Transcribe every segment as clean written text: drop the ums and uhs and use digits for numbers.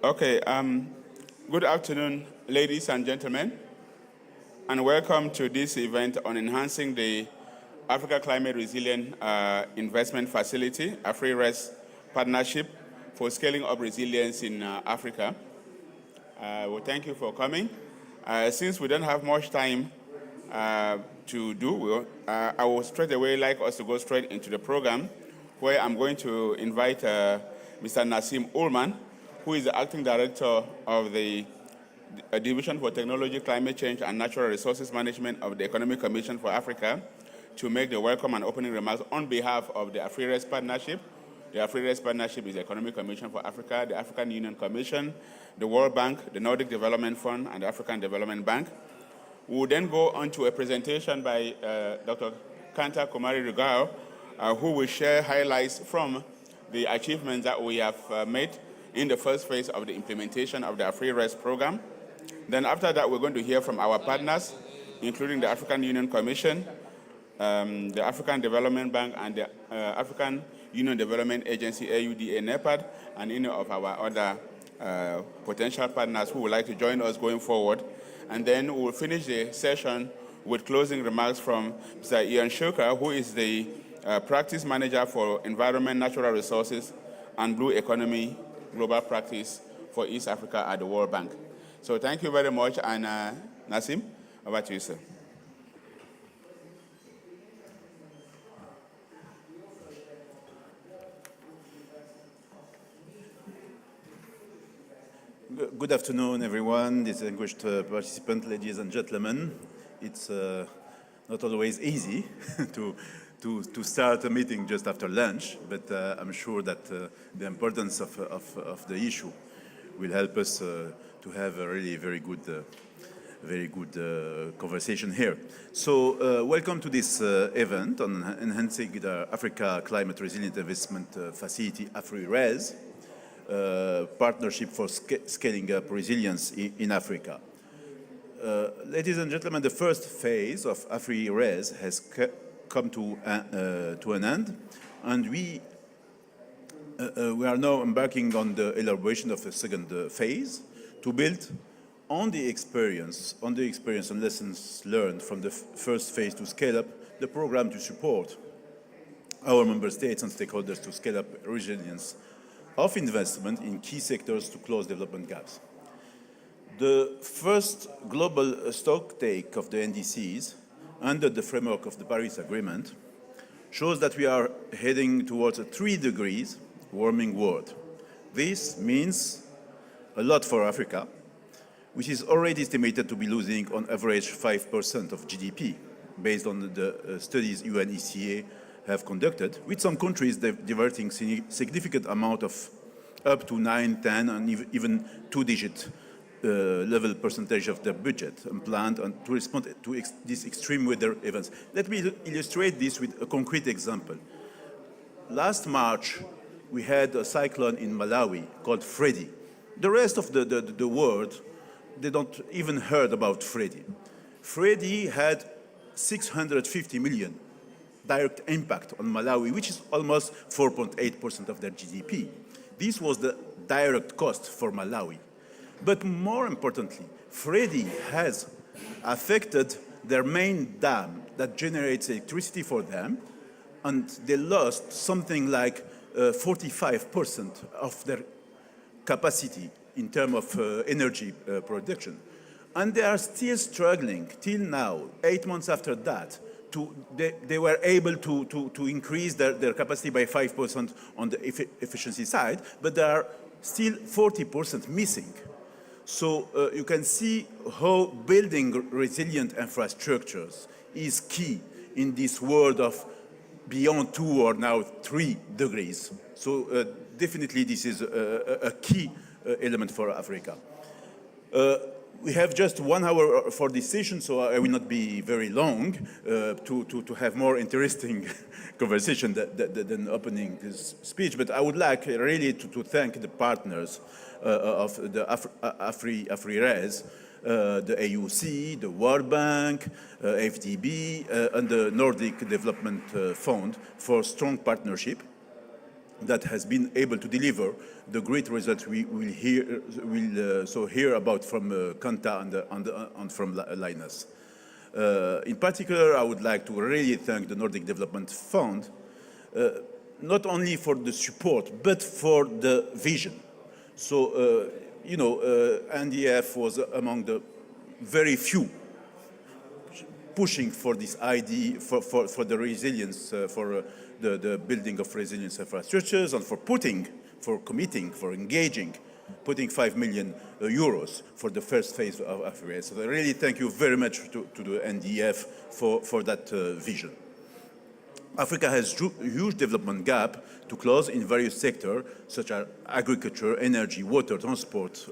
Okay, good afternoon, ladies and gentlemen, and welcome to this event on enhancing the Africa Climate Resilient Investment Facility, AFRIRES partnership for scaling up resilience in Africa. Well, thank you for coming. Since we don't have much time to do, I will straight away like us to go straight into the program, where I'm going to invite Mr. Nassim Ullman, who is the Acting Director of the Division for Technology, Climate Change, and Natural Resources Management of the Economic Commission for Africa, to make the welcome and opening remarks on behalf of the AFRIRES partnership. The AFRIRES partnership is the Economic Commission for Africa, the African Union Commission, the World Bank, the Nordic Development Fund, and the African Development Bank. We will then go on to a presentation by Dr. Kanta Kumari Rugao, who will share highlights from the achievements that we have made in the first phase of the implementation of the AFRIRES program. Then after that, we're going to hear from our partners, including the African Union Commission, the African Development Bank, and the African Union Development Agency, AUDA, NEPAD, and any of our other potential partners who would like to join us going forward. And then we'll finish the session with closing remarks from Mr. Ian Shuker, who is the Practice Manager for Environment, Natural Resources, and Blue Economy Global Practice for East Africa at the World Bank. So thank you very much, and Nassim, over to you, sir. Good afternoon, everyone, distinguished participants, ladies and gentlemen. It's not always easy to start a meeting just after lunch, but I'm sure that the importance of the issue will help us to have a really very good conversation here. So welcome to this event on enhancing the Africa Climate Resilient Investment Facility, AFRIRES, partnership for scaling up resilience in Africa. Ladies and gentlemen, the first phase of AFRIRES has come to an end, and we are now embarking on the elaboration of a second phase to build on the experience and lessons learned from the first phase to scale up the program to support our member states and stakeholders to scale up resilience of investment in key sectors to close development gaps. The first global stocktake of the NDCs under the framework of the Paris Agreement shows that we are heading towards a 3 degrees warming world. This means a lot for Africa, which is already estimated to be losing on average 5% of GDP, based on the studies UNECA have conducted, with some countries diverting significant amount of up to 9, 10, and even 2-digit level percentage of their budget and planned to respond to these extreme weather events. Let me illustrate this with a concrete example. Last March, we had a cyclone in Malawi called Freddy. The rest of the world, they don't even heard about Freddy. Freddy had 650 million direct impact on Malawi, which is almost 4.8% of their GDP. This was the direct cost for Malawi. But more importantly, Freddy has affected their main dam that generates electricity for them, and they lost something like 45% of their capacity in terms of energy production. And they are still struggling till now, 8 months after that. They were able to increase their capacity by 5% on the efficiency side, but there are still 40% missing. So you can see how building resilient infrastructures is key in this world of beyond 2 or now 3 degrees. So definitely this is a key element for Africa. We have just 1 hour for this session, so I will not be very long to have more interesting conversation than opening this speech. But I would like really to thank the partners of the AFRIRES, the AUC, the World Bank, FDB, and the Nordic Development Fund for strong partnership that has been able to deliver the great results we will hear about from Kanta and from Linus. In particular, I would like to really thank the Nordic Development Fund, not only for the support, but for the vision. So, NDF was among the very few pushing for this idea, for the resilience, for the building of resilience infrastructures, and for committing, for engaging, putting 5 million euros for the first phase of AfriRes. So I really thank you very much to the NDF for that vision. Africa has a huge development gap to close in various sectors, such as agriculture, energy, water, transport,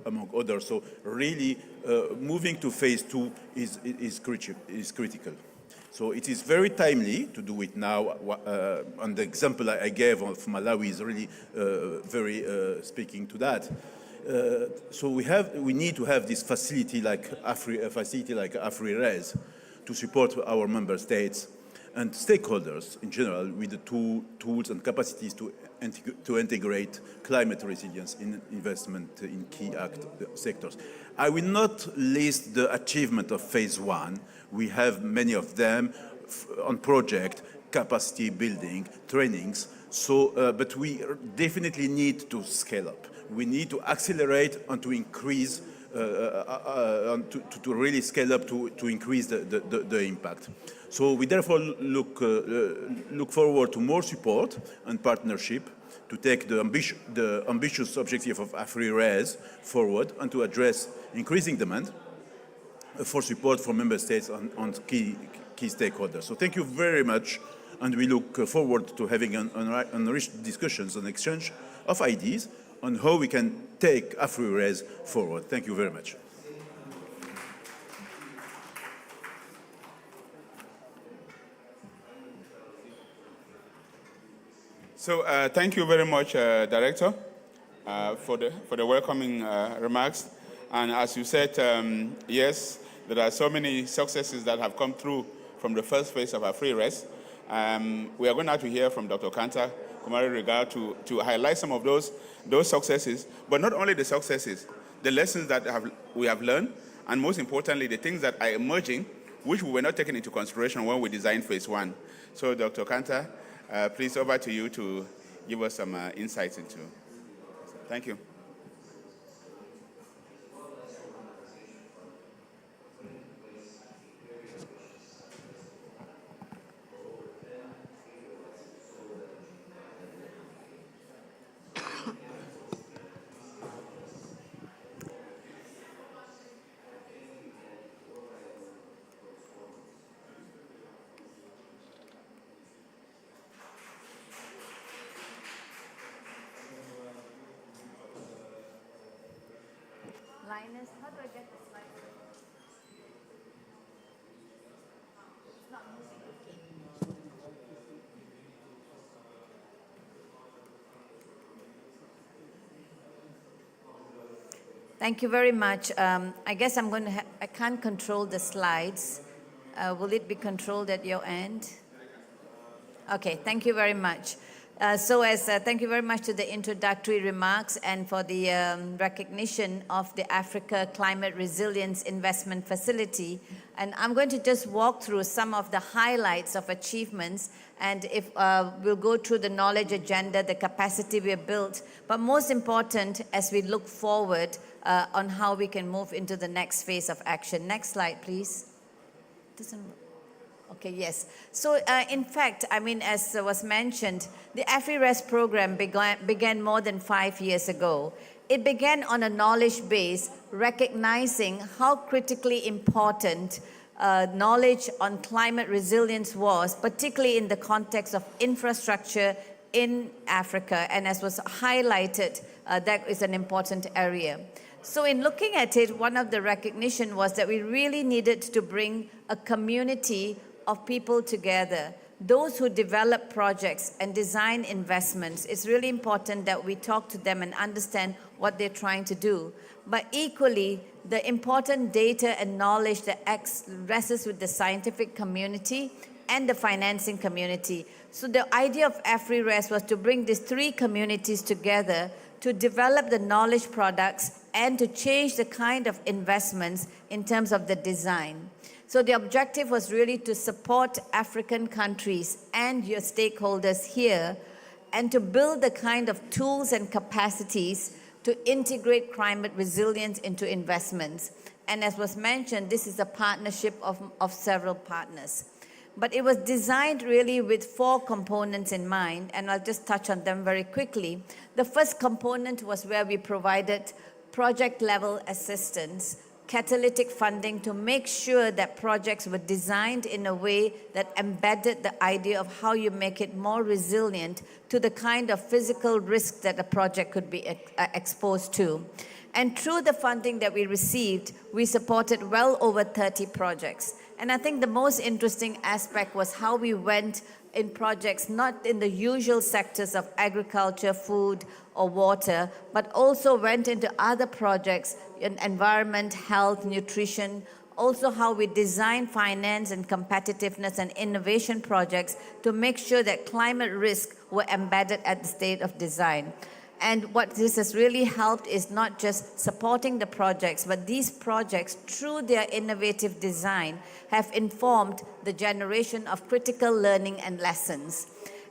among others. So really, moving to phase 2 is critical. So it is very timely to do it now. And the example I gave of Malawi is really very speaking to that. So we need to have this facility like AfriRes to support our member states and stakeholders in general with the tools and capacities to integrate climate resilience in investment in key sectors. I will not list the achievement of phase 1. We have many of them on project, capacity building, trainings. So, but we definitely need to scale up. We need to accelerate and to increase, to really scale up to increase the impact. So we therefore look forward to more support and partnership to take the ambitious objective of AfriRes forward and to address increasing demand for support from member states and key stakeholders. So thank you very much, and we look forward to having enriched discussions and exchange of ideas on how we can take AfriRes forward. Thank you very much. So thank you very much, Director, for the welcoming remarks. And as you said, yes, there are so many successes that have come through from the first phase of AfriRes. We are going now to hear from Dr. Kanta Kumari Rigar to highlight some of those successes, but not only the successes, the lessons that we have learned, and most importantly, the things that are emerging, which we were not taking into consideration when we designed phase 1. So Dr. Kanta, please, over to you to give us some insights into. Thank you. Linus, how do I get the slide? It's not moving. Thank you very much. I guess I'm going to I can't control the slides. Will it be controlled at your end? Okay, thank you very much. Thank you very much to the introductory remarks and for the recognition of the Africa Climate Resilience Investment Facility. And I'm going to just walk through some of the highlights of achievements, and if we'll go through the knowledge agenda, the capacity we have built, but most important as we look forward on how we can move into the next phase of action. Next slide, please. Okay, yes. So in fact, I mean, as was mentioned, the AfriRes program began more than 5 years ago. It began on a knowledge base, recognizing how critically important knowledge on climate resilience was, particularly in the context of infrastructure in Africa. And as was highlighted, that is an important area. So in looking at it, one of the recognition was that we really needed to bring a community of people together, those who develop projects and design investments. It's really important that we talk to them and understand what they're trying to do. But equally, the important data and knowledge that rests with the scientific community and the financing community. So the idea of AfriRest was to bring these three communities together to develop the knowledge products and to change the kind of investments in terms of the design. So the objective was really to support African countries and your stakeholders here and to build the kind of tools and capacities to integrate climate resilience into investments. And as was mentioned, this is a partnership of several partners. But it was designed really with 4 components in mind, and I'll just touch on them very quickly. The first component was where we provided project-level assistance, catalytic funding to make sure that projects were designed in a way that embedded the idea of how you make it more resilient to the kind of physical risk that a project could be exposed to. And through the funding that we received, we supported well over 30 projects. And I think the most interesting aspect was how we went in projects not in the usual sectors of agriculture, food, or water, but also went into other projects in environment, health, nutrition, also how we design finance and competitiveness and innovation projects to make sure that climate risk were embedded at the state of design. And what this has really helped is not just supporting the projects, but these projects, through their innovative design, have informed the generation of critical learning and lessons.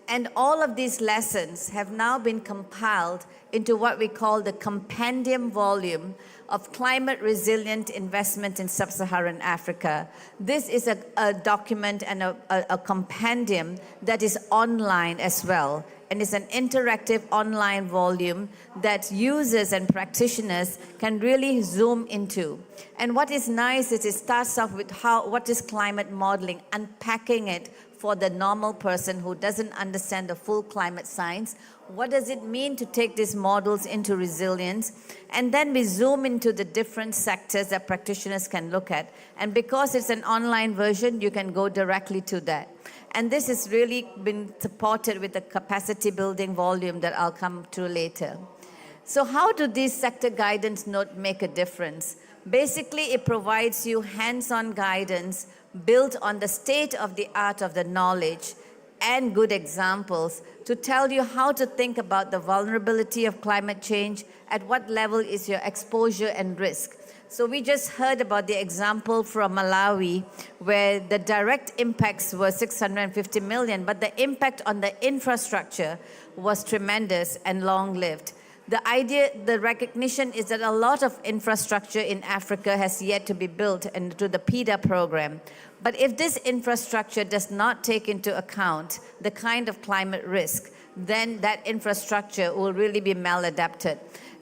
And all of these lessons have now been compiled into what we call the compendium volume of climate resilient investment in sub-Saharan Africa. This is a document and a compendium that is online as well. And it's an interactive online volume that users and practitioners can really zoom into. And what is nice is it starts off with what is climate modeling, unpacking it for the normal person who doesn't understand the full climate science. What does it mean to take these models into resilience? And then we zoom into the different sectors that practitioners can look at. And because it's an online version, you can go directly to that. And this has really been supported with the capacity building volume that I'll come to later. So how do these sector guidance notes make a difference? Basically, it provides you hands-on guidance built on the state of the art of the knowledge and good examples to tell you how to think about the vulnerability of climate change, at what level is your exposure and risk. So we just heard about the example from Malawi where the direct impacts were 650 million, but the impact on the infrastructure was tremendous and long-lived. The recognition is that a lot of infrastructure in Africa has yet to be built into the PIDA program. But if this infrastructure does not take into account the kind of climate risk, then that infrastructure will really be maladapted.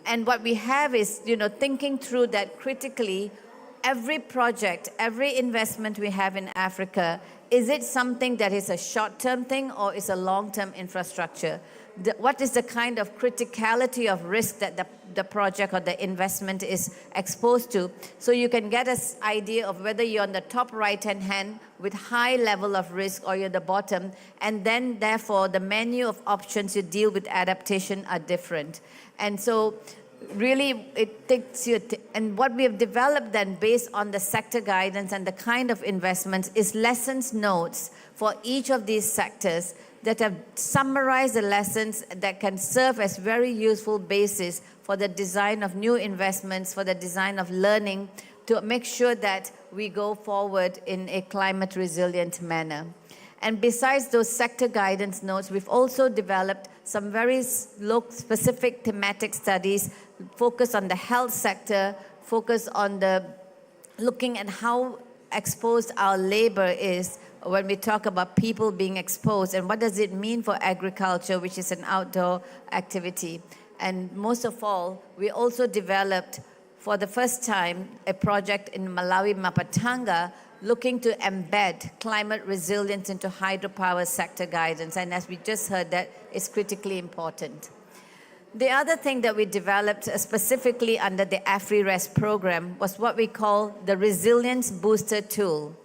And what we have is, thinking through that critically, every project, every investment we have in Africa, is it something that is a short-term thing or is a long-term infrastructure? What is the kind of criticality of risk that the project or the investment is exposed to? So you can get an idea of whether you're on the top right-hand hand with high level of risk or you're the bottom, and then therefore the menu of options you deal with adaptation are different. And so really it takes you, and what we have developed then based on the sector guidance and the kind of investments is lessons notes for each of these sectors that have summarized the lessons that can serve as very useful basis for the design of new investments, for the design of learning, to make sure that we go forward in a climate resilient manner. And besides those sector guidance notes, we've also developed some very specific thematic studies focused on the health sector, focused on looking at how exposed our labor is when we talk about people being exposed, and what does it mean for agriculture, which is an outdoor activity. And most of all, we also developed for the first time a project in Malawi, Mapatanga, looking to embed climate resilience into hydropower sector guidance. And as we just heard, that is critically important. The other thing that we developed specifically under the AfriRest program was what we call the Resilience Booster Tool.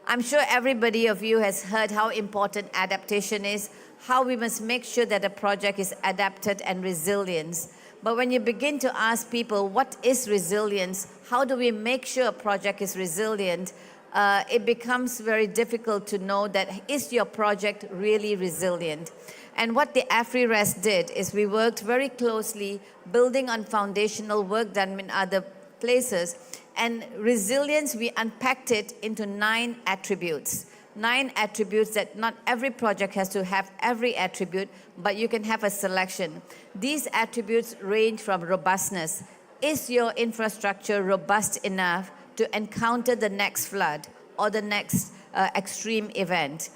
I'm sure everybody of you has heard how important adaptation is, how we must make sure that a project is adapted and resilient. But when you begin to ask people, what is resilience? How do we make sure a project is resilient? it becomes very difficult to know that is your project really resilient. And what the AfriRest did is we worked very closely building on foundational work done in other places. And resilience, we unpacked it into 9 attributes. 9 attributes that not every project has to have every attribute, but you can have a selection. These attributes range from robustness. Is your infrastructure robust enough to encounter the next flood or the next extreme event?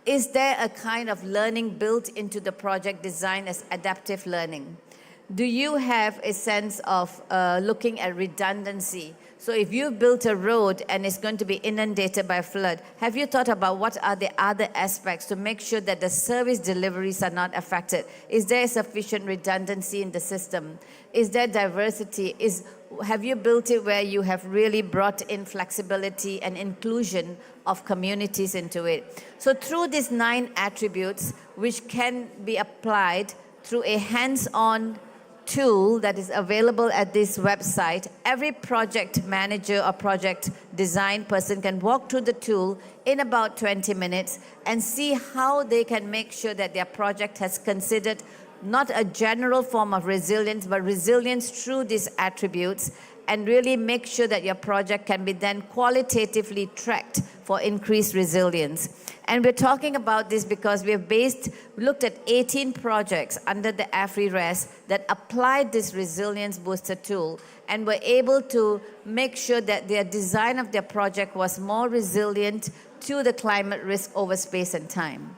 Is there a kind of learning built into the project design as adaptive learning? Do you have a sense of looking at redundancy? So if you built a road and it's going to be inundated by a flood, have you thought about what are the other aspects to make sure that the service deliveries are not affected? Is there sufficient redundancy in the system? Is there diversity? Have you built it where you have really brought in flexibility and inclusion of communities into it? So through these 9 attributes, which can be applied through a hands-on tool that is available at this website, every project manager or project design person can walk through the tool in about 20 minutes and see how they can make sure that their project has considered not a general form of resilience, but resilience through these attributes, and really make sure that your project can be then qualitatively tracked for increased resilience. And we're talking about this because we've looked at 18 projects under the AfriRest that applied this resilience booster tool and were able to make sure that their design of their project was more resilient to the climate risk over space and time.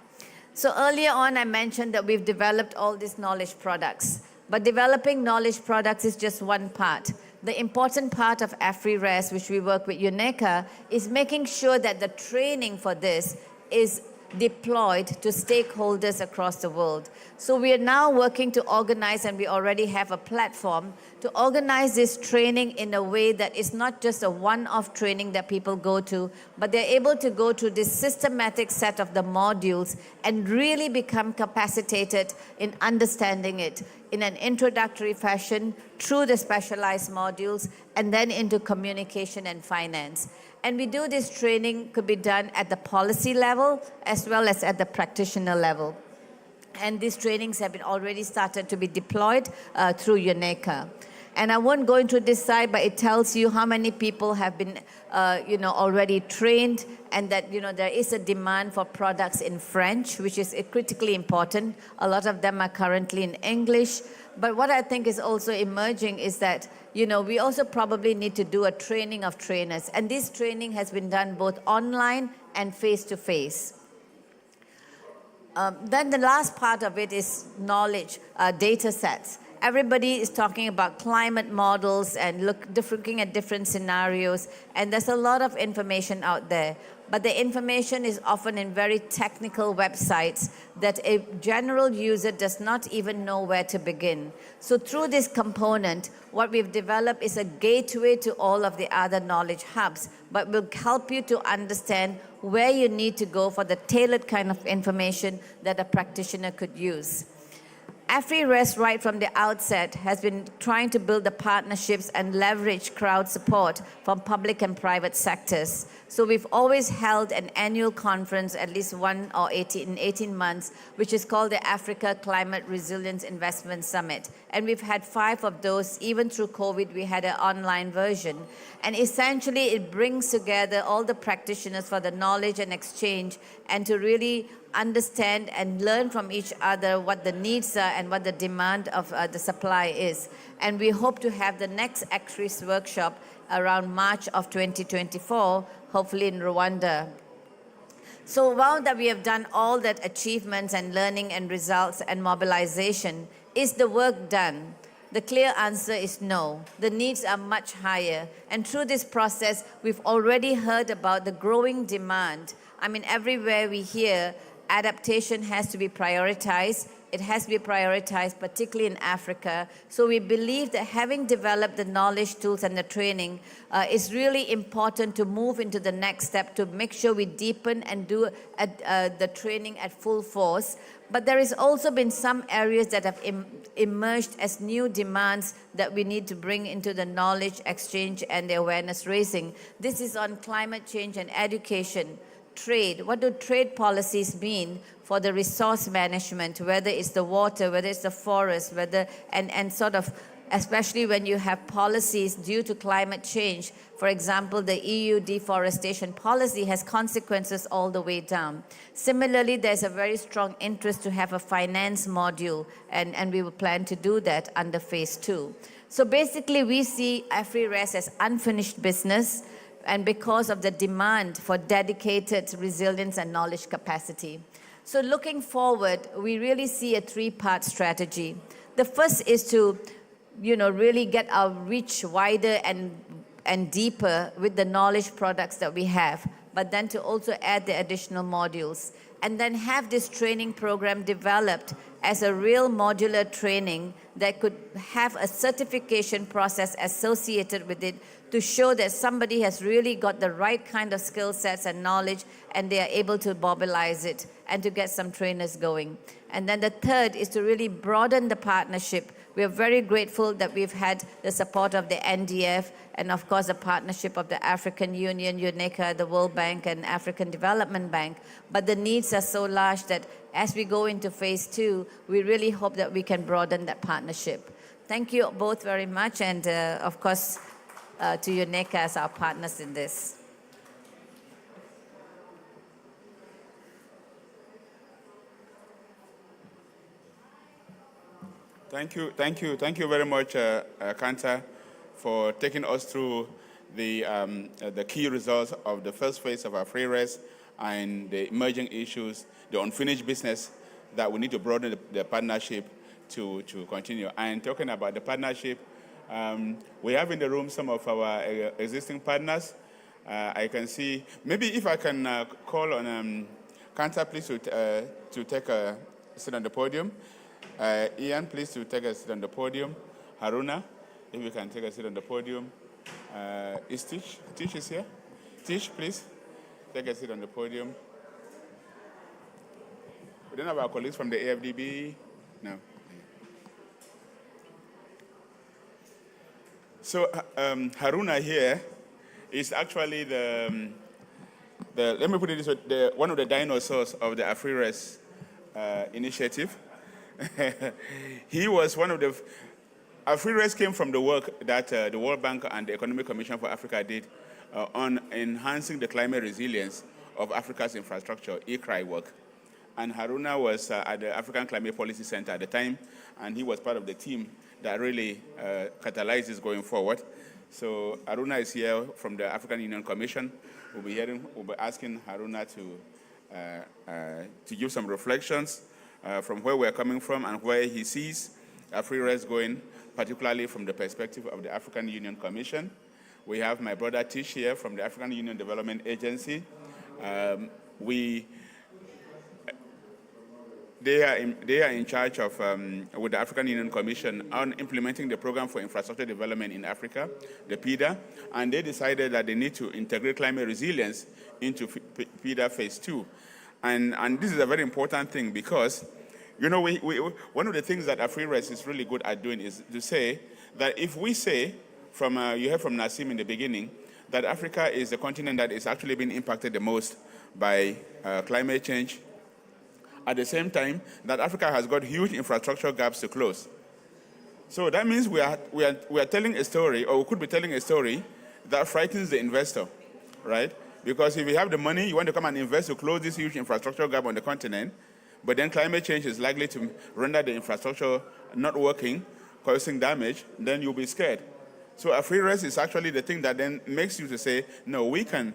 So earlier on, I mentioned that we've developed all these knowledge products. But developing knowledge products is just one part. The important part of AfriRest, which we work with UNECA, is making sure that the training for this is deployed to stakeholders across the world. So we are now working to organize, and we already have a platform, to organize this training in a way that is not just a one-off training that people go to, but they're able to go to this systematic set of the modules and really become capacitated in understanding it in an introductory fashion through the specialized modules and then into communication and finance. And we do this training could be done at the policy level as well as at the practitioner level. And these trainings have been already started to be deployed through UNECA. And I won't go into this side, but it tells you how many people have been already trained, and that there is a demand for products in French, which is critically important. A lot of them are currently in English. But what I think is also emerging is that we also probably need to do a training of trainers. And this training has been done both online and face-to-face. Then the last part of it is knowledge, data sets. Everybody is talking about climate models and looking at different scenarios, and there's a lot of information out there. But the information is often in very technical websites that a general user does not even know where to begin. So through this component, what we've developed is a gateway to all of the other knowledge hubs, but will help you to understand where you need to go for the tailored kind of information that a practitioner could use. AfriRest, right from the outset, has been trying to build the partnerships and leverage crowd support from public and private sectors. So we've always held an annual conference, at least one or in 18 months, which is called the Africa Climate Resilience Investment Summit. And we've had 5 of those. Even through COVID, we had an online version. And essentially, it brings together all the practitioners for the knowledge and exchange, and to really understand and learn from each other what the needs are and what the demand of the supply is. And we hope to have the next ACRIS workshop around March of 2024, hopefully in Rwanda. So while that we have done all that achievements and learning and results and mobilization, is the work done? The clear answer is no. The needs are much higher. And through this process, we've already heard about the growing demand. I mean, everywhere we hear, adaptation has to be prioritized. It has to be prioritized, particularly in Africa. So we believe that having developed the knowledge, tools, and the training is really important to move into the next step to make sure we deepen and do the training at full force. But there has also been some areas that have emerged as new demands that we need to bring into the knowledge exchange and the awareness raising. This is on climate change and education. Trade. What do trade policies mean for the resource management, whether it's the water, whether it's the forest, and sort of, especially when you have policies due to climate change. For example, the EU deforestation policy has consequences all the way down. Similarly, there's a very strong interest to have a finance module, and we will plan to do that under phase 2. So basically, we see AfriRes as unfinished business, and because of the demand for dedicated resilience and knowledge capacity. So looking forward, we really see a 3-part strategy. The first is to, really get our reach wider and deeper with the knowledge products that we have, but then to also add the additional modules. And then have this training program developed as a real modular training that could have a certification process associated with it to show that somebody has really got the right kind of skill sets and knowledge, and they are able to mobilize it and to get some trainers going. And then the third is to really broaden the partnership. We are very grateful that we've had the support of the NDF and, of course, the partnership of the African Union, UNECA, the World Bank, and African Development Bank. But the needs are so large that as we go into phase 2, we really hope that we can broaden that partnership. Thank you both very much, and of course, to UNECA as our partners in this. Thank you very much, Kanta, for taking us through the key results of the first phase of AfriRes and the emerging issues, the unfinished business that we need to broaden the partnership to continue. And talking about the partnership, we have in the room some of our existing partners. I can see, maybe if I can call on Kanta, please, to take a seat on the podium. Ian, please, to take a seat on the podium. Haruna, if you can take a seat on the podium. Is Tish? Tish is here? Tish, please, take a seat on the podium. We don't have our colleagues from the AFDB? No. So Haruna here is actually the let me put it this way, one of the dinosaurs of the AfriRes initiative. He was one of the, AfriRes came from the work that the World Bank and the Economic Commission for Africa did on enhancing the climate resilience of Africa's infrastructure, ECRI work. And Haruna was at the African Climate Policy Center at the time, and he was part of the team that really catalyzed this going forward. So Haruna is here from the African Union Commission. We'll be asking Haruna to give some reflections from where we're coming from and where he sees AfriRes going, particularly from the perspective of the African Union Commission. We have my brother Tish here from the African Union Development Agency. They are in charge of, with the African Union Commission, on implementing the Program for Infrastructure Development in Africa, the PIDA, and they decided that they need to integrate climate resilience into PIDA Phase 2. And this is a very important thing because, one of the things that AfriRes is really good at doing is to say that if we say, you heard from Nassim in the beginning, that Africa is the continent that is actually being impacted the most by climate change, at the same time that Africa has got huge infrastructure gaps to close. So that means we are telling a story, or we could be telling a story that frightens the investor, right? Because if you have the money, you want to come and invest to close this huge infrastructure gap on the continent, but then climate change is likely to render the infrastructure not working, causing damage, then you'll be scared. So AfriRes is actually the thing that then makes you to say, no, we can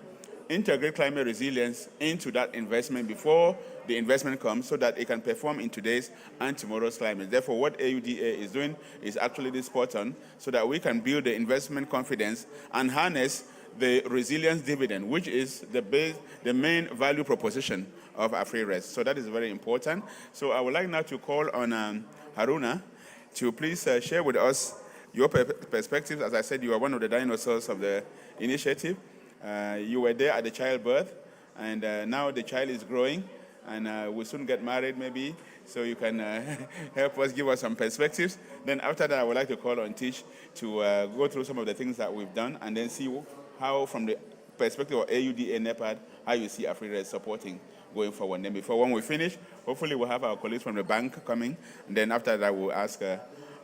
integrate climate resilience into that investment before the investment comes so that it can perform in today's and tomorrow's climate. Therefore, what AUDA is doing is actually this spot on so that we can build the investment confidence and harness the resilience dividend, which is the main value proposition of AfriRest. So that is very important. So I would like now to call on Haruna to please share with us your perspectives. As I said, you are one of the dinosaurs of the initiative. You were there at the childbirth, and now the child is growing, and we'll soon get married maybe, so you can help us, give us some perspectives. Then after that, I would like to call on Tish to go through some of the things that we've done, and then see how, from the perspective of AUDA NEPAD, how you see AfriRest supporting going forward. And then before, when we finish, hopefully we'll have our colleagues from the bank coming, and then after that, we'll ask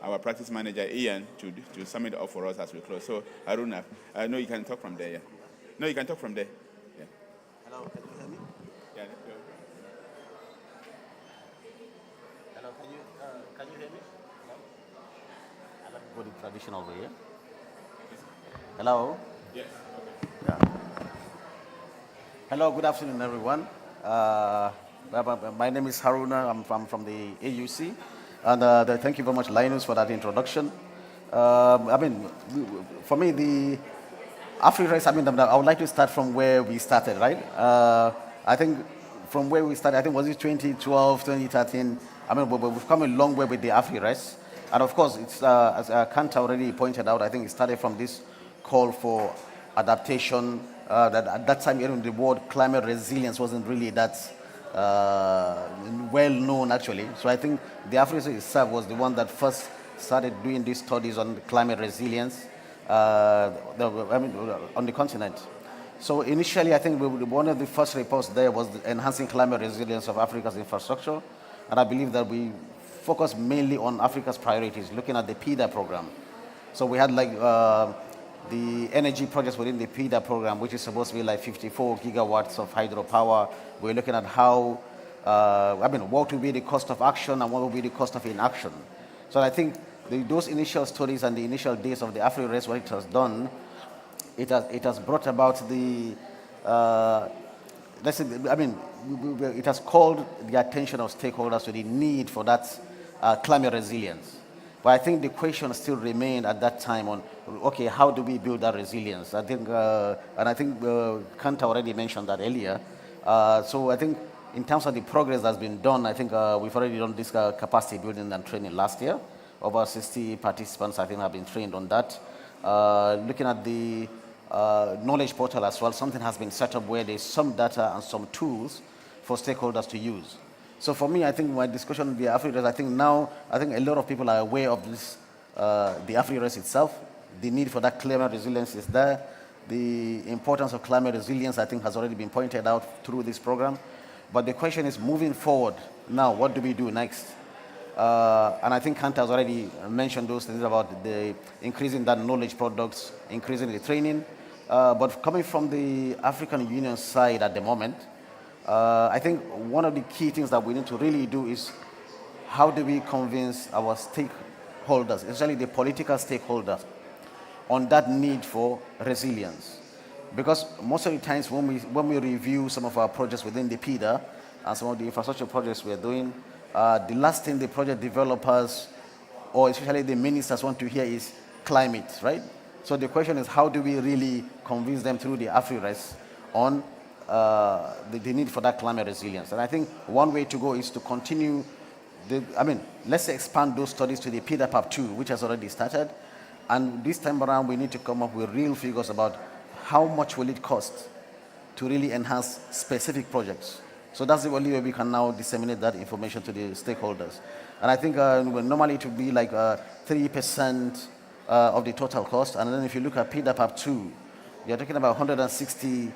our practice manager, Ian, to sum it up for us as we close. So, Aruna, no, you can talk from there, yeah. No, you can talk from there. Yeah. Hello, can you hear me? Yeah, let's go. Hello, can you hear me? Hello? I like to go the traditional way, yeah? Hello? Yes. Yeah. Hello, good afternoon, everyone. My name is Haruna. I'm from the AUC. And thank you very much, Linus, for that introduction. For me, the AfriRest, I would like to start from where we started, right? I think from where we started, I think was it 2012, 2013? We've come a long way with the AfriRest. And of course, it's, as Kant already pointed out, I think it started from this call for adaptation. That at that time, the word climate resilience wasn't really that well known, actually. So I think the AfriRest itself was the one that first started doing these studies on climate resilience on the continent. So initially, I think one of the first reports there was enhancing climate resilience of Africa's infrastructure. And I believe that we focused mainly on Africa's priorities, looking at the PIDA program. So we had the energy projects within the PIDA program, which is supposed to be like 54 gigawatts of hydropower. We're looking at how, what will be the cost of action and what will be the cost of inaction. So I think those initial studies and the initial days of the AfriRest, what it has done, it has brought about the, it has called the attention of stakeholders to the need for that climate resilience. But I think the question still remained at that time on, okay, how do we build that resilience? I think, Kanta already mentioned that earlier. So I think in terms of the progress that's been done, I think we've already done this capacity building and training last year. Over 60 participants, I think, have been trained on that. Looking at the knowledge portal as well, something has been set up where there's some data and some tools for stakeholders to use. So for me, I think my discussion with the AfriRest, I think a lot of people are aware of this, the AfriRest itself. The need for that climate resilience is there. The importance of climate resilience, I think, has already been pointed out through this program. But the question is, moving forward, now, what do we do next? And I think Kant has already mentioned those things about the increasing that knowledge products, increasing the training. But coming from the African Union side at the moment, I think one of the key things that we need to really do is how do we convince our stakeholders, especially the political stakeholders, on that need for resilience. Because most of the times when we review some of our projects within the PIDA and some of the infrastructure projects we're doing, the last thing the project developers or especially the ministers want to hear is climate, right? So the question is, how do we really convince them through the AfriRest on the need for that climate resilience? And I think one way to go is to continue let's expand those studies to the PIDA-PAP2, which has already started. And this time around, we need to come up with real figures about how much will it cost to really enhance specific projects. So that's the only way we can now disseminate that information to the stakeholders. And I think normally it would be like 3% of the total cost. And then if you look at PIDA-PAP2, you're talking about $160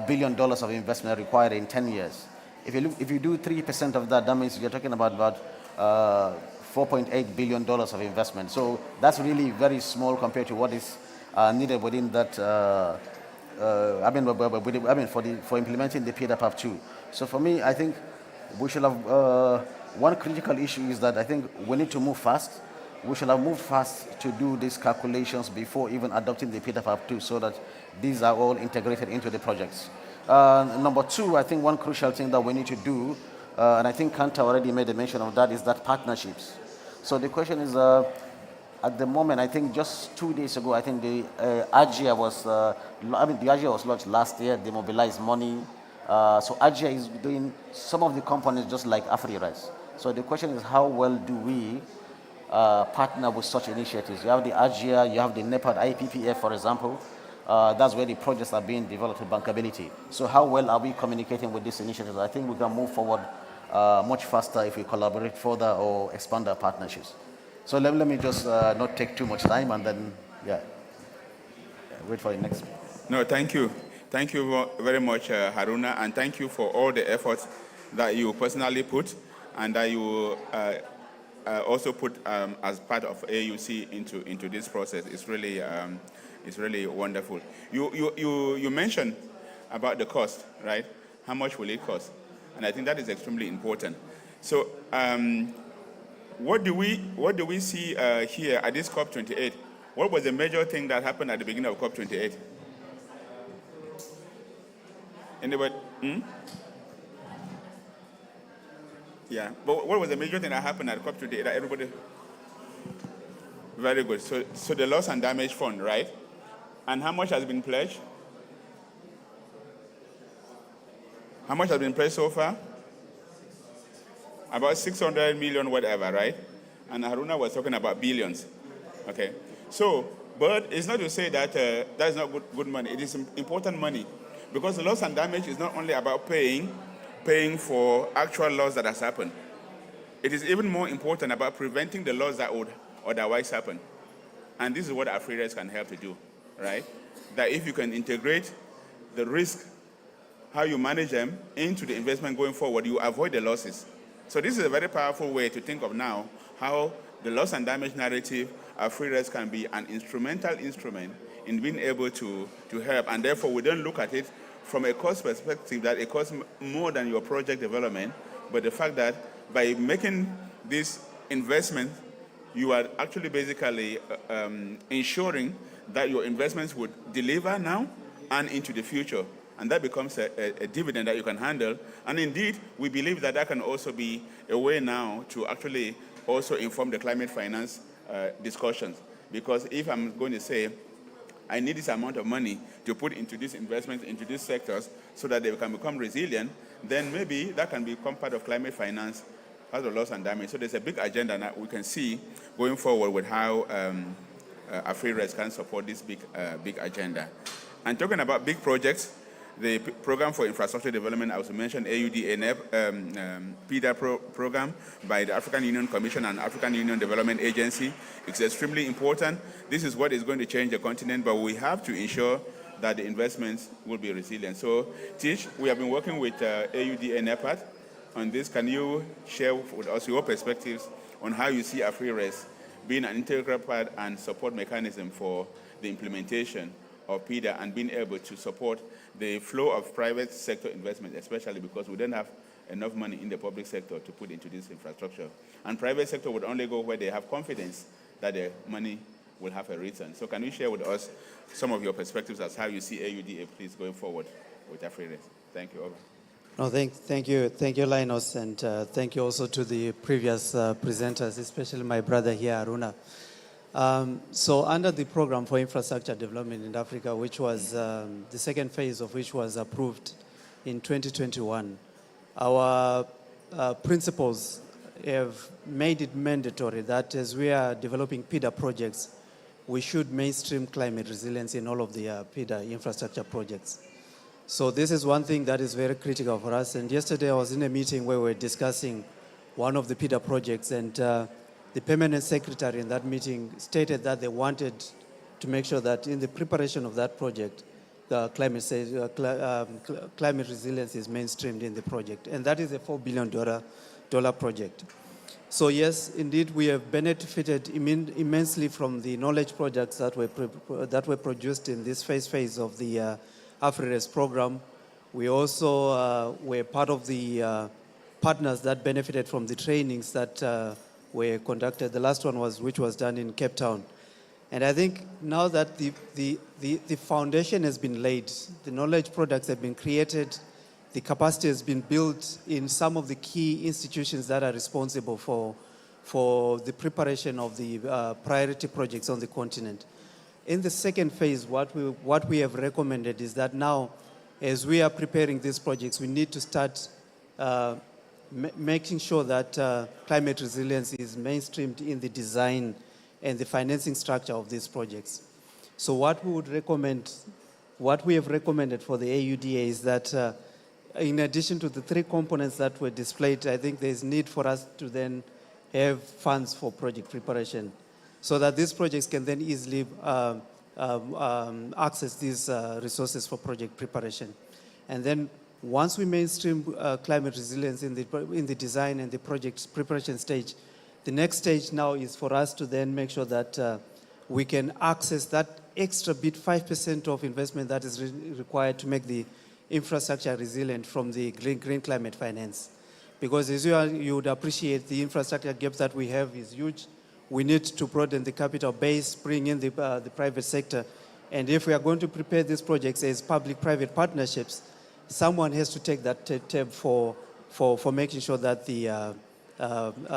billion of investment required in 10 years. If you do 3% of that, that means you're talking about $4.8 billion of investment. So that's really very small compared to what is needed within that. For implementing the PIDA-PAP2. So for me, I think we should have one critical issue is that I think we need to move fast. We should have moved fast to do these calculations before even adopting the PIDA-PAP2, so that these are all integrated into the projects. Number two, I think one crucial thing that we need to do, and I think Kanta already made a mention of that, is that partnerships. So the question is, at the moment, I think just 2 days ago, I think the AGIA was, the AGIA was launched last year. They mobilized money. So AGIA is doing some of the components just like AfriRes. So the question is, how well do we partner with such initiatives? You have the AGIA, you have the NEPAD IPPF, for example. That's where the projects are being developed with bankability. So how well are we communicating with these initiatives? I think we can move forward much faster if we collaborate further or expand our partnerships. So let me just not take too much time and then, wait for the next. No, thank you. Thank you very much, Haruna, and thank you for all the efforts that you personally put and that you also put as part of AUC into this process. It's really wonderful. You mentioned about the cost, right? How much will it cost? And I think that is extremely important. So, what do we see here at this COP28? What was the major thing that happened at the beginning of COP28? Anybody? Yeah, but what was the major thing that happened at COP28 that everybody? Very good. So the loss and damage fund, right? And how much has been pledged? How much has been pledged so far? About 600 million, whatever, right? And Haruna was talking about billions. Okay. So, but it's not to say that that is not good money. It is important money. Because the loss and damage is not only about paying for actual loss that has happened. It is even more important about preventing the loss that would otherwise happen. And this is what AfriRes can help to do, right? That if you can integrate the risk, how you manage them, into the investment going forward, you avoid the losses. So this is a very powerful way to think of now how the loss and damage narrative, AfriRes can be an instrumental instrument in being able to help. And therefore, we don't look at it from a cost perspective that it costs more than your project development, but the fact that by making this investment, you are actually basically ensuring that your investments would deliver now and into the future. And that becomes a dividend that you can handle. And indeed, we believe that that can also be a way now to actually also inform the climate finance discussions. Because if I'm going to say, I need this amount of money to put into these investments, into these sectors, so that they can become resilient, then maybe that can become part of climate finance, part of loss and damage. So there's a big agenda that we can see going forward with how AfriRes can support this big agenda. And talking about big projects, the Program for Infrastructure Development, I also mentioned AUD-ANEP, PIDA program by the African Union Commission and African Union Development Agency. It's extremely important. This is what is going to change the continent, but we have to ensure that the investments will be resilient. So, Tish, we have been working with AUD-ANEP on this. Can you share with us your perspectives on how you see AfriRes being an integral part and support mechanism for the implementation of PIDA and being able to support the flow of private sector investment, especially because we don't have enough money in the public sector to put into this infrastructure. And private sector would only go where they have confidence that the money will have a return. So can you share with us some of your perspectives as how you see AUD please going forward with AfriRes? Thank you. Over. No, thank you, Linus, and thank you also to the previous presenters, especially my brother here, Aruna. So under the Program for Infrastructure Development in Africa, which was the second phase of which was approved in 2021, our principles have made it mandatory that as we are developing PIDA projects, we should mainstream climate resilience in all of the PIDA infrastructure projects. So this is one thing that is very critical for us. And yesterday I was in a meeting where we were discussing one of the PIDA projects, and the permanent secretary in that meeting stated that they wanted to make sure that in the preparation of that project, the climate resilience is mainstreamed in the project. And that is a $4 billion project. So yes, indeed, we have benefited immensely from the knowledge projects that were produced in this phase of the AfriRes program. We also were part of the partners that benefited from the trainings that were conducted. The last one which was done in Cape Town. And I think now that the foundation has been laid, the knowledge products have been created, the capacity has been built in some of the key institutions that are responsible for the preparation of the priority projects on the continent. In the second phase, what we have recommended is that now as we are preparing these projects, we need to start making sure that climate resilience is mainstreamed in the design and the financing structure of these projects. So what we would recommend, what we have recommended for the AUDA is that in addition to the three components that were displayed, I think there's need for us to then have funds for project preparation so that these projects can then easily access these resources for project preparation. And then once we mainstream climate resilience in the design and the project preparation stage, the next stage now is for us to then make sure that we can access that extra bit, 5% of investment that is required to make the infrastructure resilient from the green climate finance. Because as you would appreciate, the infrastructure gap that we have is huge. We need to broaden the capital base, bring in the private sector. And if we are going to prepare these projects as public-private partnerships, someone has to take that tab for making sure that the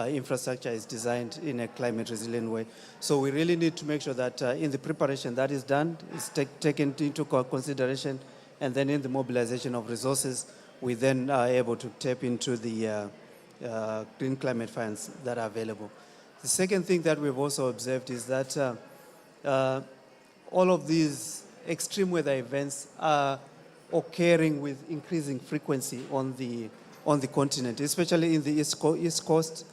infrastructure is designed in a climate resilient way. So we really need to make sure that in the preparation that is done, is taken into consideration, and then in the mobilization of resources, we then are able to tap into the green climate funds that are available. The second thing that we've also observed is that all of these extreme weather events are occurring with increasing frequency on the continent, especially in the East Coast.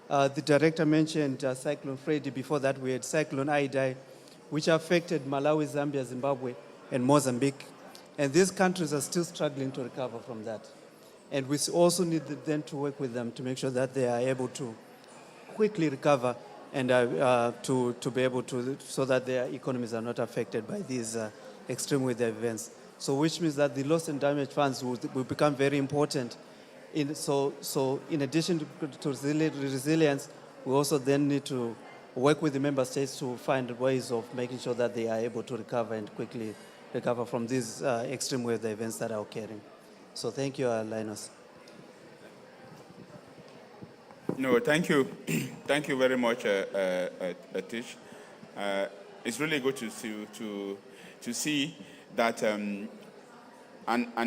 The director mentioned Cyclone Freddy. Before that, we had Cyclone Idai, which affected Malawi, Zambia, Zimbabwe, and Mozambique. And these countries are still struggling to recover from that. And we also need then to work with them to make sure that they are able to quickly recover and to be able to, so that their economies are not affected by these extreme weather events. So which means that the loss and damage funds will become very important. So in addition to resilience, we also then need to work with the member states to find ways of making sure that they are able to recover and quickly recover from these extreme weather events that are occurring. So thank you, Linus. No, thank you. Thank you very much, Tish. It's really good to see that an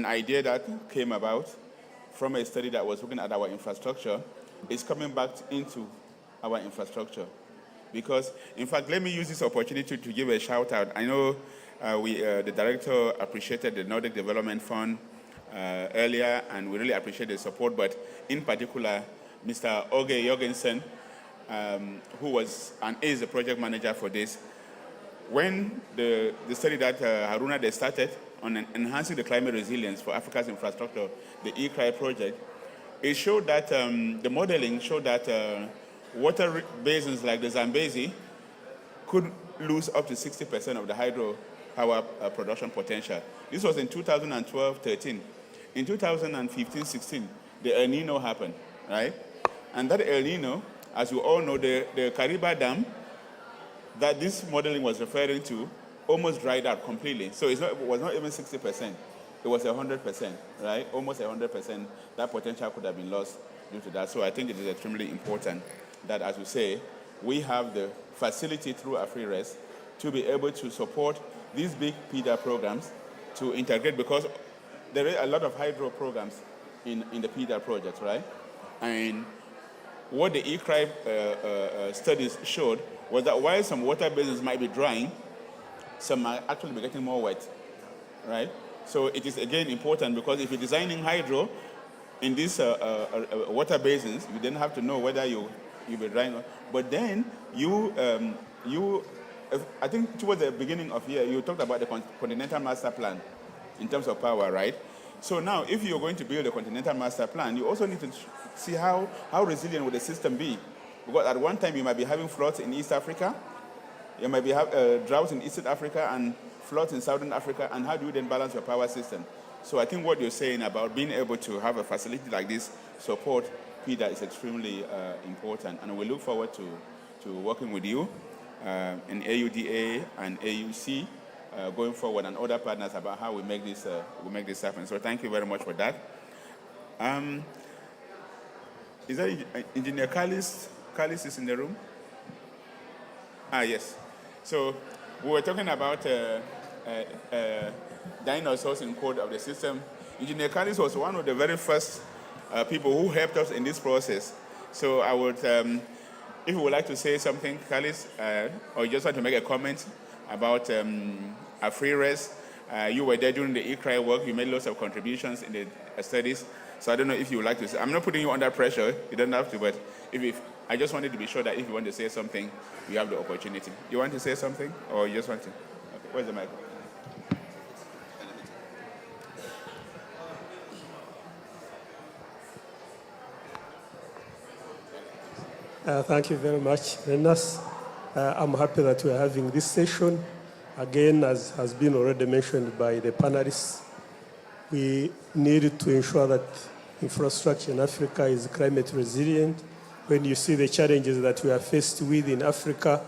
idea that came about from a study that was looking at our infrastructure is coming back into our infrastructure. Because, in fact, let me use this opportunity to give a shout out. I know the director appreciated the Nordic Development Fund earlier, and we really appreciate the support, but in particular, Mr. Åge Jorgensen, who was and is the project manager for this. When the study that Haruna they started on enhancing the climate resilience for Africa's infrastructure, the ECRI project, it showed that the modeling showed that water basins like the Zambezi could lose up to 60% of the hydropower production potential. This was in 2012-13. In 2015-16, the El Nino happened, right? And that El Nino, as you all know, the Kariba Dam that this modeling was referring to almost dried out completely. So it was not even 60%. It was 100%, right? Almost 100%. That potential could have been lost due to that. So I think it is extremely important that, as you say, we have the facility through AfriRest to be able to support these big PIDA programs to integrate, because there are a lot of hydro programs in the PIDA projects, right? And what the ECRI studies showed was that while some water basins might be drying, some are actually getting more wet, right? So it is again important, because if you're designing hydro in these water basins, you then have to know whether you'll be drying. But then I think towards the beginning of the year, you talked about the Continental Master Plan in terms of power, right? So now, if you're going to build a Continental Master Plan, you also need to see how resilient will the system be. Because at one time, you might be having floods in East Africa, you might be having droughts in Eastern Africa and floods in Southern Africa, and how do you then balance your power system? So I think what you're saying about being able to have a facility like this support PIDA is extremely important, and we look forward to working with you in AUDA and AUC going forward, and other partners about how we make this happen. So thank you very much for that. Is that Engineer Kalis? Kalis is in the room? Yes. So we were talking about dinosaurs in code of the system. Engineer Callis was one of the very first people who helped us in this process. So I would, if you would like to say something, Callis, or you just want to make a comment about AfriRes, you were there during the ECRI work. You made lots of contributions in the studies. So I don't know if you would like to say. I'm not putting you under pressure. You don't have to, but if I just wanted to be sure that if you want to say something, you have the opportunity. You want to say something, or you just want to? Okay, where's the mic? Thank you very much, Renas. I'm happy that we're having this session. Again, as has been already mentioned by the panelists, we need to ensure that infrastructure in Africa is climate resilient. When you see the challenges that we are faced with in Africa,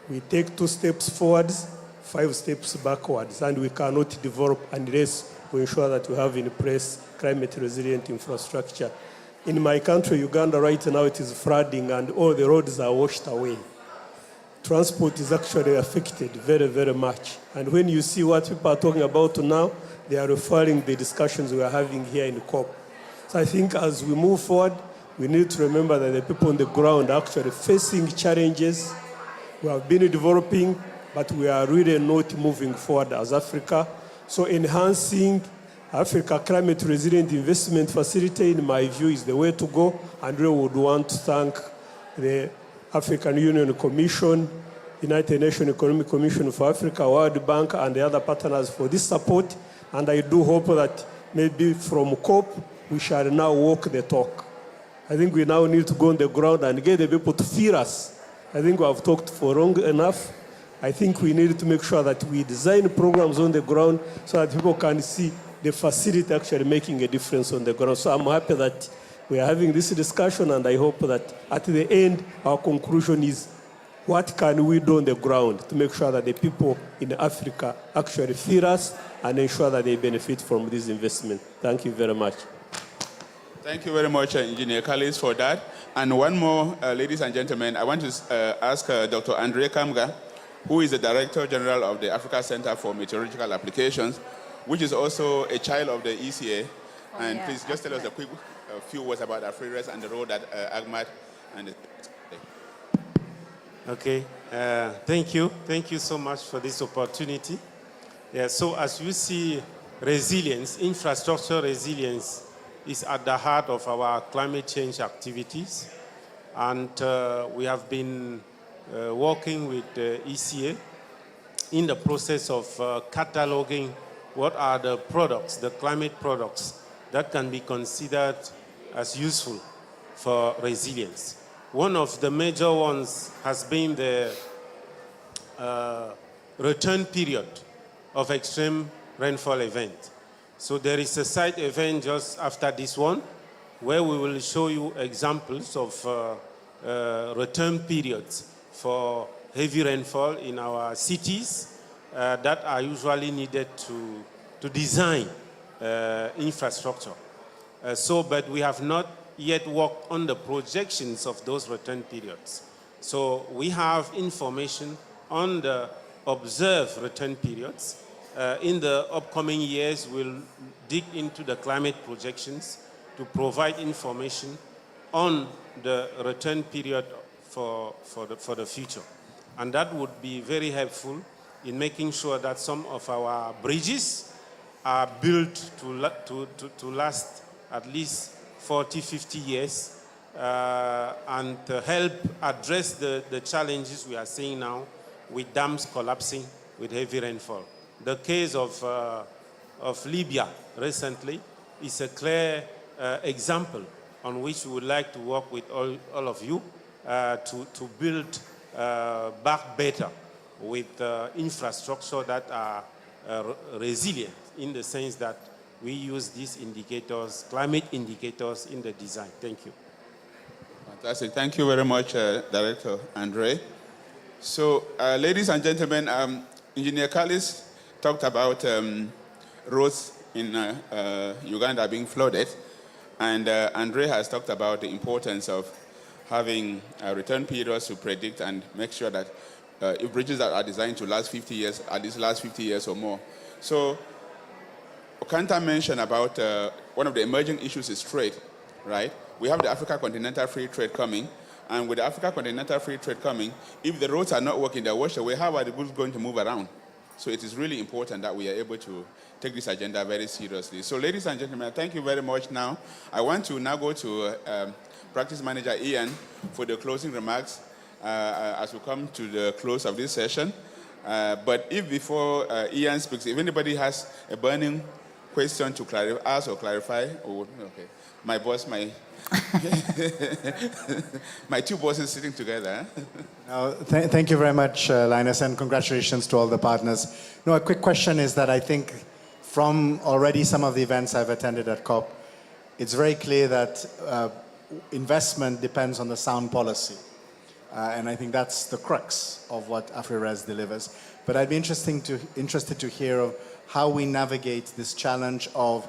we take 2 steps forwards, 5 steps backwards, and we cannot develop unless we ensure that we have in place climate resilient infrastructure. In my country, Uganda, right now it is flooding and all the roads are washed away. Transport is actually affected very, very much. And when you see what people are talking about now, they are referring the discussions we are having here in COP. So I think as we move forward, we need to remember that the people on the ground are actually facing challenges. We have been developing, but we are really not moving forward as Africa. So enhancing Africa Climate Resilient Investment Facility, in my view, is the way to go. And we would want to thank the African Union Commission, United Nations Economic Commission for Africa, World Bank, and the other partners for this support. And I do hope that maybe from COP, we shall now walk the talk. I think we now need to go on the ground and get the people to fear us. I think we have talked for long enough. I think we need to make sure that we design programs on the ground so that people can see the facility actually making a difference on the ground. So I'm happy that we are having this discussion, and I hope that at the end, our conclusion is what can we do on the ground to make sure that the people in Africa actually fear us and ensure that they benefit from this investment. Thank you very much. Thank you very much, Engineer Callis, for that. And one more, ladies and gentlemen, I want to ask Dr. Andre Kamga, who is the Director General of the Africa Center for Meteorological Applications, which is also a child of the ECA. And please just tell us a few words about AfriRes and the role that Ahmad and Okay, thank you. Thank you so much for this opportunity. Yeah, so as you see, resilience, infrastructure resilience is at the heart of our climate change activities. And we have been working with the ECA in the process of cataloging what are the products, the climate products, that can be considered as useful for resilience. One of the major ones has been the return period of extreme rainfall event. So there is a side event just after this one, where we will show you examples of return periods for heavy rainfall in our cities that are usually needed to design infrastructure. But we have not yet worked on the projections of those return periods. So we have information on the observed return periods. In the upcoming years, we'll dig into the climate projections to provide information on the return period for the future. And that would be very helpful in making sure that some of our bridges are built to last at least 40, 50 years and to help address the challenges we are seeing now with dams collapsing with heavy rainfall. The case of Libya recently is a clear example on which we would like to work with all of you to build back better with infrastructure that are resilient, in the sense that we use these indicators, climate indicators, in the design. Thank you. Fantastic. Thank you very much, Director Andre. So, ladies and gentlemen, Engineer Callis talked about roads in Uganda being flooded, and Andre has talked about the importance of having return periods to predict and make sure that if bridges that are designed to last 50 years, at least last 50 years or more. So Kanta mentioned about one of the emerging issues is trade, right? We have the Africa Continental Free Trade coming, and with the Africa Continental Free Trade coming, if the roads are not working, they're washed away, how are the goods going to move around? So it is really important that we are able to take this agenda very seriously. So ladies and gentlemen, thank you very much now. I want to now go to Practice Manager Ian for the closing remarks as we come to the close of this session. But if before Ian speaks, if anybody has a burning question to ask or clarify, okay. My boss, my two bosses sitting together. Thank you very much, Linus, and congratulations to all the partners. No, a quick question is that I think from already some of the events I've attended at COP, it's very clear that investment depends on the sound policy. And I think that's the crux of what AfriRes delivers. But I'd be interested to hear of how we navigate this challenge of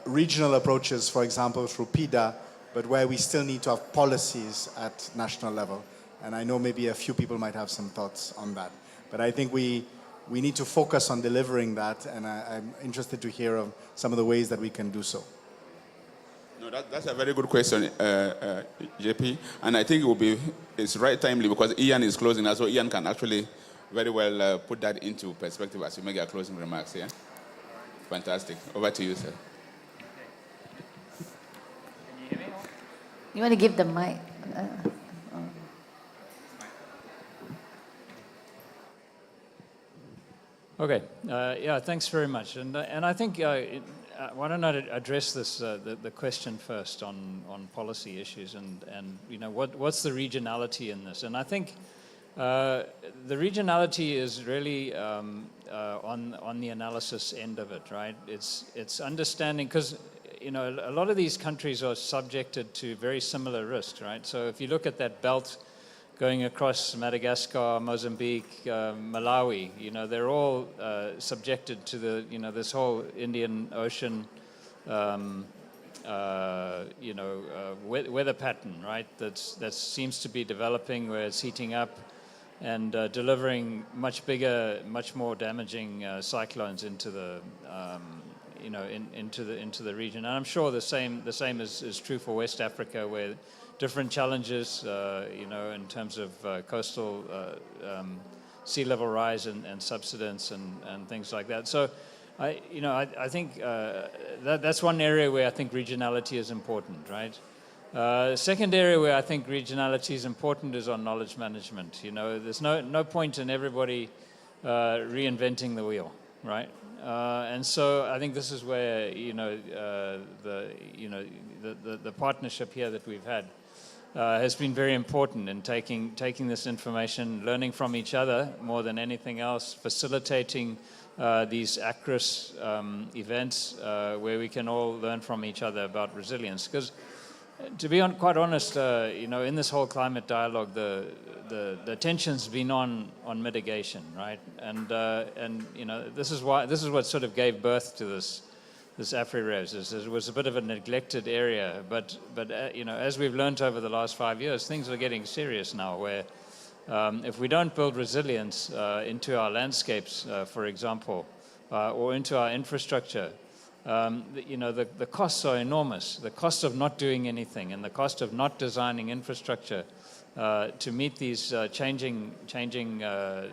regional approaches, for example, through PIDA, but where we still need to have policies at national level. And I know maybe a few people might have some thoughts on that. But I think we need to focus on delivering that, and I'm interested to hear of some of the ways that we can do so. No, that's a very good question, JP. And I think it's right timely because Ian is closing now, so Ian can actually very well put that into perspective as you make your closing remarks, yeah? Fantastic. Over to you, sir. You want to give the mic? Okay. Yeah, thanks very much. And I think, why don't I address this, the question first on policy issues and you know, what's the regionality in this? And I think the regionality is really on the analysis end of it, right? It's understanding, because you know, a lot of these countries are subjected to very similar risks, right? So if you look at that belt going across Madagascar, Mozambique, Malawi, you know, they're all subjected to the, you know, this whole Indian Ocean, you know, weather pattern, right? That seems to be developing, where it's heating up and delivering much bigger, much more damaging cyclones into the, you know, into the region. And I'm sure the same is true for West Africa, where different challenges, you know, in terms of coastal sea level rise and subsidence and things like that. So, I think that's one area where I think regionality is important, right? Second area where I think regionality is important is on knowledge management. You know, there's no point in everybody reinventing the wheel, right? And so I think this is where, you know, the partnership here that we've had has been very important in taking this information, learning from each other more than anything else, facilitating these ACRIS events where we can all learn from each other about resilience. Because to be quite honest, you know, in this whole climate dialogue, the attention's been on mitigation, right? And you know, this is what sort of gave birth to this AfriRes. It was a bit of a neglected area, but you know, as we've learned over the last 5 years, things are getting serious now. Where if we don't build resilience into our landscapes, for example, or into our infrastructure, you know, the costs are enormous. The cost of not doing anything and the cost of not designing infrastructure to meet these changing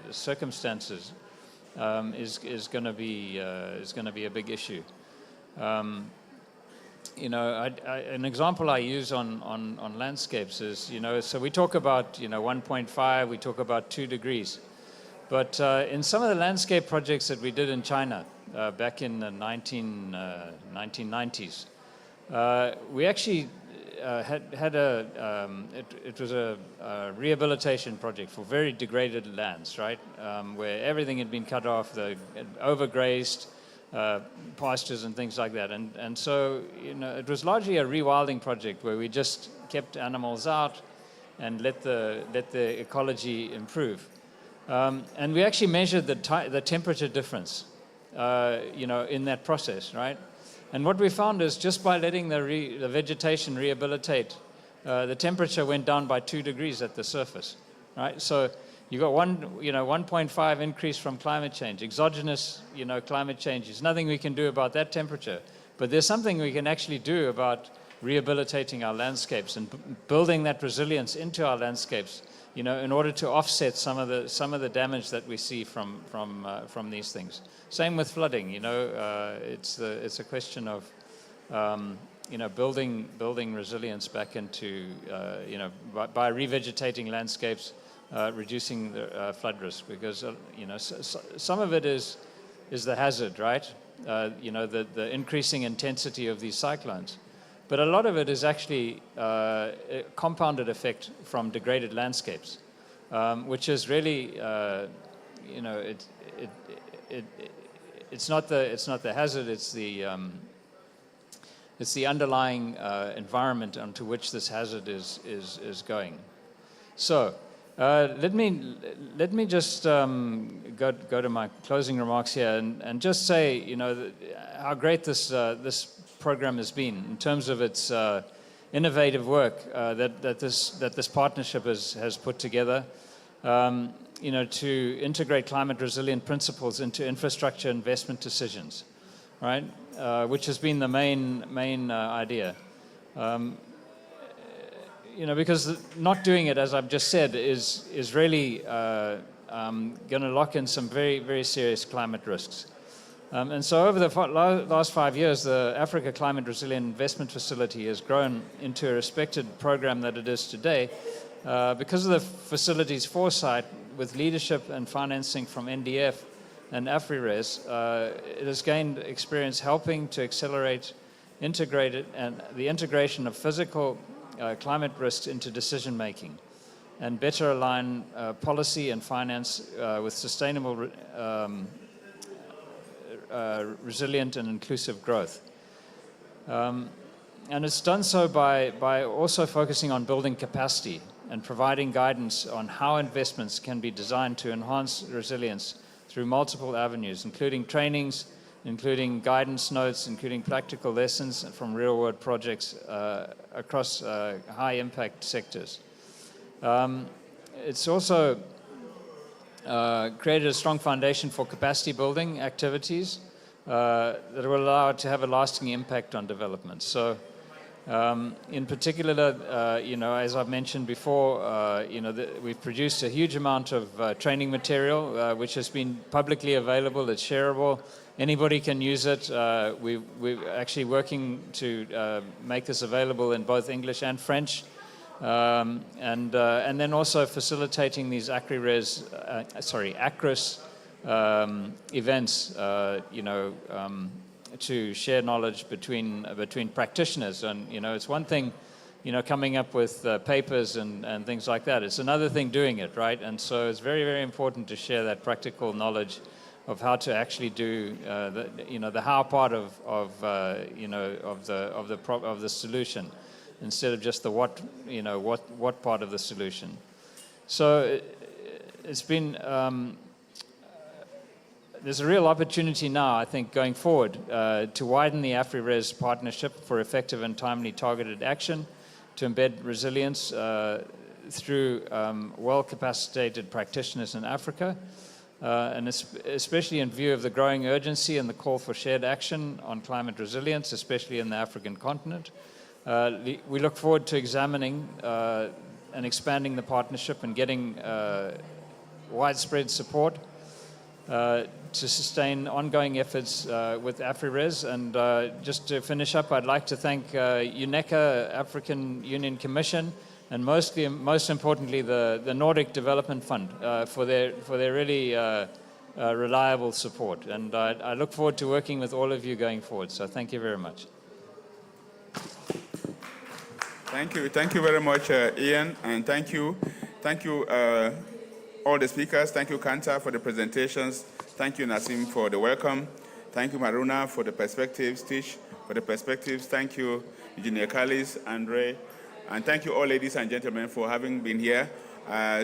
circumstances is going to be a big issue. You know, an example I use on landscapes is, you know, so we talk about, you know, 1.5, we talk about 2 degrees. But in some of the landscape projects that we did in China back in the 1990s, we actually it was a rehabilitation project for very degraded lands, right? Where everything had been cut off, overgrazed, pastures and things like that. And so, you know, it was largely a rewilding project where we just kept animals out and let the ecology improve. And we actually measured the temperature difference, you know, in that process, right? And what we found is just by letting the vegetation rehabilitate, the temperature went down by 2 degrees at the surface, right? So You got 1.5 increase from climate change. Exogenous, climate change. There's nothing we can do about that temperature. But there's something we can actually do about rehabilitating our landscapes and building that resilience into our landscapes, in order to offset some of the damage that we see from these things. Same with flooding. It's a question of building resilience back into by revegetating landscapes, reducing the flood risk, because some of it is the hazard, right? The increasing intensity of these cyclones. But a lot of it is actually a compounded effect from degraded landscapes, which is really, it's not the hazard, it's the underlying environment onto which this hazard is going. So let me just go to my closing remarks here and just say, how great this program has been in terms of its innovative work that this partnership has put together, to integrate climate resilient principles into infrastructure investment decisions, right? Which has been the main idea. Because not doing it, as I've just said, is really going to lock in some very, very serious climate risks. And so over the last 5 years, the Africa Climate Resilient Investment Facility has grown into a respected program that it is today because of the facility's foresight with leadership and financing from NDF and AfriRes. It has gained experience helping to accelerate the integration of physical climate risks into decision making and better align policy and finance with sustainable resilient and inclusive growth. And it's done so by also focusing on building capacity and providing guidance on how investments can be designed to enhance resilience through multiple avenues, including trainings, including guidance notes, including practical lessons from real-world projects across high-impact sectors. It's also created a strong foundation for capacity building activities that will allow it to have a lasting impact on development. So, in particular, as I've mentioned before, we've produced a huge amount of training material, which has been publicly available. It's shareable. Anybody can use it. We're actually working to make this available in both English and French. And then also facilitating these ACRIS events, to share knowledge between practitioners. And it's one thing, coming up with papers and things like that. It's another thing doing it, right? And so it's very, very important to share that practical knowledge of how to actually do the how part of the solution, instead of just the what part of the solution. So it's been there's a real opportunity now, I think, going forward to widen the AfriRes partnership for effective and timely targeted action, to embed resilience through well-capacitated practitioners in Africa, and especially in view of the growing urgency and the call for shared action on climate resilience, especially in the African continent. We look forward to examining and expanding the partnership and getting widespread support to sustain ongoing efforts with AfriRes. And just to finish up, I'd like to thank UNECA, African Union Commission, and most importantly the Nordic Development Fund for their really reliable support. And I look forward to working with all of you going forward. So thank you very much. Thank you very much, Ian, and thank you all the speakers. Thank you, Kanta, for the presentations. Thank you, Nassim, for the welcome. Thank you, Maruna, for the perspectives. Tish, for the perspectives. Thank you, Engineer Callis, Andre, and thank you all, ladies and gentlemen, for having been here.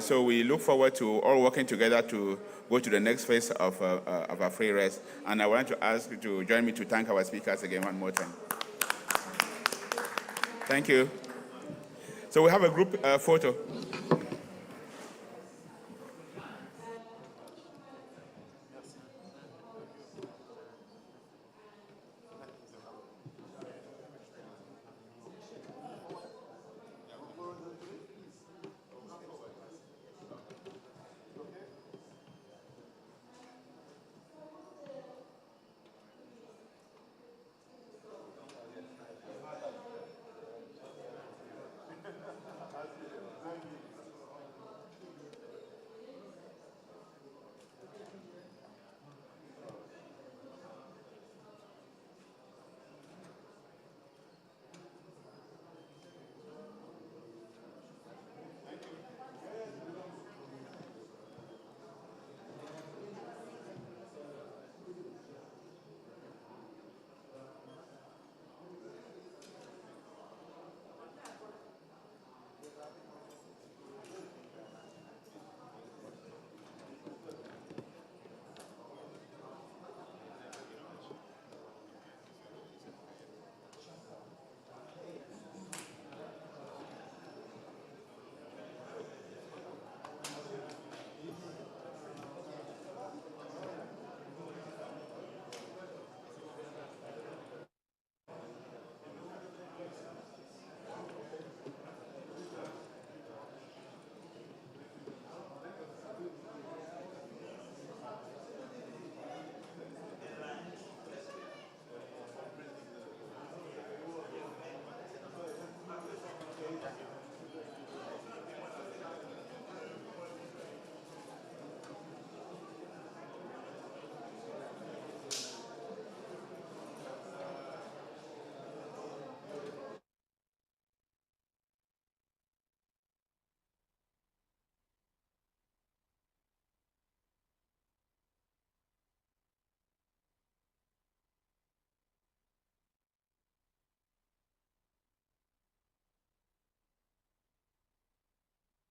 So we look forward to all working together to go to the next phase of AfriRes. And I want to ask you to join me to thank our speakers again one more time. Thank you. So we have a group photo.